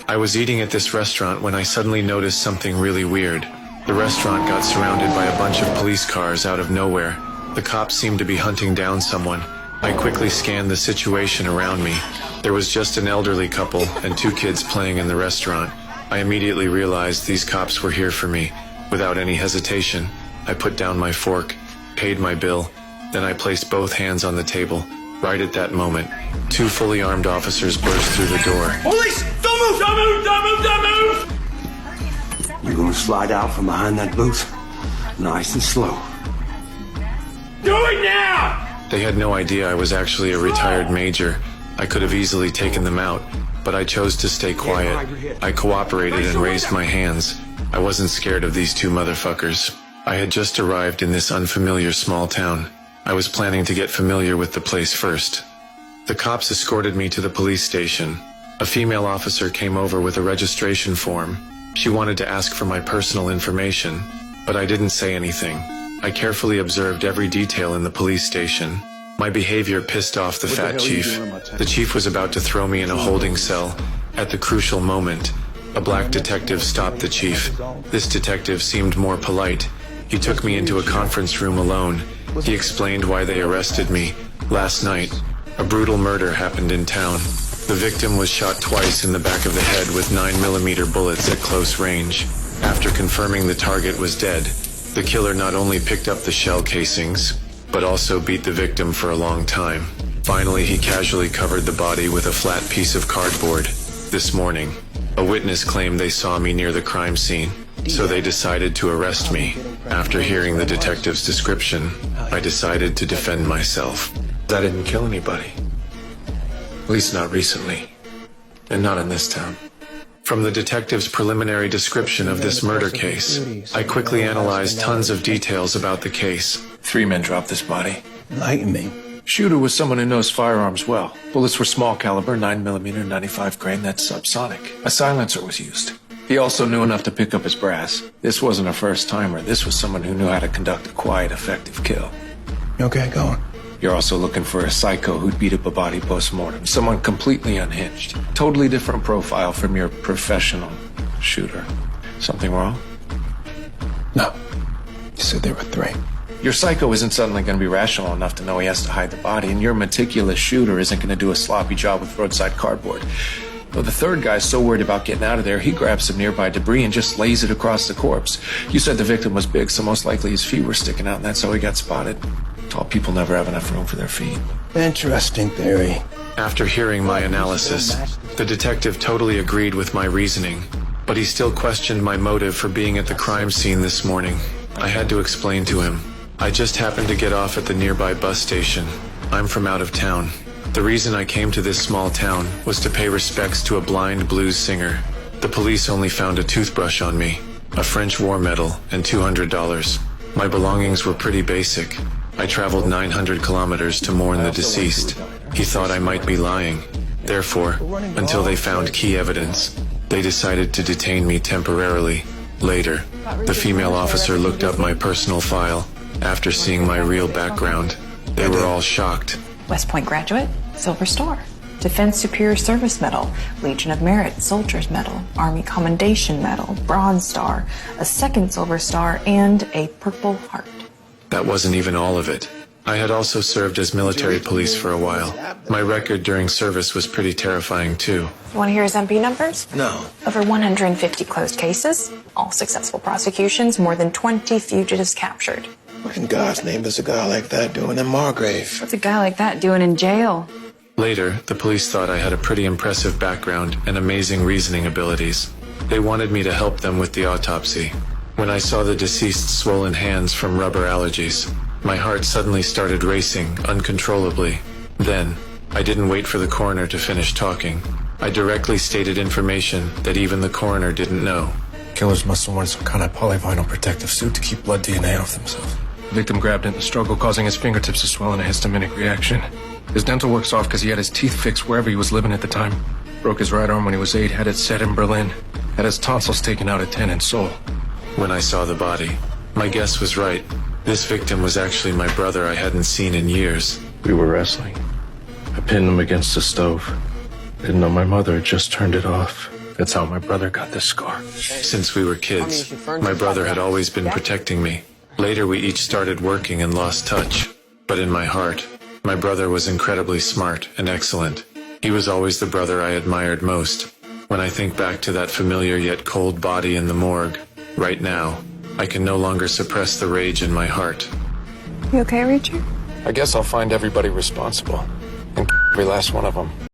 I was eating at this restaurant when I suddenly noticed something really weird. The restaurant got surrounded by a bunch of police cars out of nowhere. The cops seemed to be hunting down someone. I quickly scanned the situation around me. There was just an elderly couple and 2 kids playing in the restaurant. I immediately realized these cops were here for me. Without any hesitation, I put down my fork, paid my bill, then I placed both hands on the table. Right at that moment, 2 fully armed officers burst through the door. Police! Don't move! Don't move! Don't move! Don't move! You're gonna slide out from behind that booth, nice and slow. Do it now! They had no idea I was actually a retired major. I could have easily taken them out, but I chose to stay quiet. I cooperated and raised my hands. I wasn't scared of these 2 motherfuckers. I had just arrived in this unfamiliar small town. I was planning to get familiar with the place first. The cops escorted me to the police station. A female officer came over with a registration form. She wanted to ask for my personal information, but I didn't say anything. I carefully observed every detail in the police station. My behavior pissed off the fat chief. The chief was about to throw me in a holding cell. At the crucial moment, a black detective stopped the chief. This detective seemed more polite. He took me into a conference room alone. He explained why they arrested me. Last night, a brutal murder happened in town. The victim was shot twice in the back of the head with 9mm bullets at close range. After confirming the target was dead, the killer not only picked up the shell casings, but also beat the victim for a long time. Finally, he casually covered the body with a flat piece of cardboard. This morning, a witness claimed they saw me near the crime scene, so they decided to arrest me. After hearing the detective's description, I decided to defend myself. I didn't kill anybody. At least not recently. And not in this town. From the detective's preliminary description of this murder case, I quickly analyzed tons of details about the case. 3 men dropped this body. Enlighten me. Shooter was someone who knows firearms well. Bullets were small caliber, 9mm, 95 grain, that's subsonic. A silencer was used. He also knew enough to pick up his brass. This wasn't a first-timer. This was someone who knew how to conduct a quiet, effective kill. Okay, go on. You're also looking for a psycho who'd beat up a body post-mortem. Someone completely unhinged. Totally different profile from your professional shooter. Something wrong? No. You said there were 3. Your psycho isn't suddenly going to be rational enough to know he has to hide the body, and your meticulous shooter isn't going to do a sloppy job with roadside cardboard. Though the 3rd guy's so worried about getting out of there, he grabs some nearby debris and just lays it across the corpse. You said the victim was big, so most likely his feet were sticking out, and that's how he got spotted. Tall people never have enough room for their feet. Interesting theory. After hearing my analysis, the detective totally agreed with my reasoning, but he still questioned my motive for being at the crime scene this morning. I had to explain to him. I just happened to get off at the nearby bus station. I'm from out of town. The reason I came to this small town was to pay respects to a blind blues singer. The police only found a toothbrush on me, a French war medal, and $200. My belongings were pretty basic. I traveled 900 kilometers to mourn the deceased. He thought I might be lying. Therefore, until they found key evidence, they decided to detain me temporarily. Later, the female officer looked up my personal file. After seeing my real background, they were all shocked. West Point graduate, Silver Star. Defense Superior Service Medal, Legion of Merit, Soldier's Medal, Army Commendation Medal, Bronze Star, a 2nd Silver Star, and a Purple Heart. That wasn't even all of it. I had also served as military police for a while. My record during service was pretty terrifying too. You want to hear his MP numbers? No. Over 150 closed cases, all successful prosecutions, more than 20 fugitives captured. What in God's name is a guy like that doing in Margrave? What's a guy like that doing in jail? Later, the police thought I had a pretty impressive background and amazing reasoning abilities. They wanted me to help them with the autopsy. When I saw the deceased's swollen hands from rubber allergies, my heart suddenly started racing uncontrollably. Then, I didn't wait for the coroner to finish talking. I directly stated information that even the coroner didn't know. Killers must have worn some kind of polyvinyl protective suit to keep blood DNA off themselves. The victim grabbed it in the struggle, causing his fingertips to swell in a histaminic reaction. His dental work's off because he had his teeth fixed wherever he was living at the time. Broke his right arm when he was 8, had it set in Berlin. Had his tonsils taken out at 10 in Seoul. When I saw the body, my guess was right. This victim was actually my brother I hadn't seen in years. We were wrestling. I pinned him against the stove. Didn't know my mother had just turned it off. That's how my brother got this scar. Since we were kids, my brother had always been protecting me. Later, we each started working and lost touch. But in my heart, my brother was incredibly smart and excellent. He was always the brother I admired most. When I think back to that familiar yet cold body in the morgue, right now, I can no longer suppress the rage in my heart. You okay, Richard? I guess I'll find everybody responsible. And every last one of them.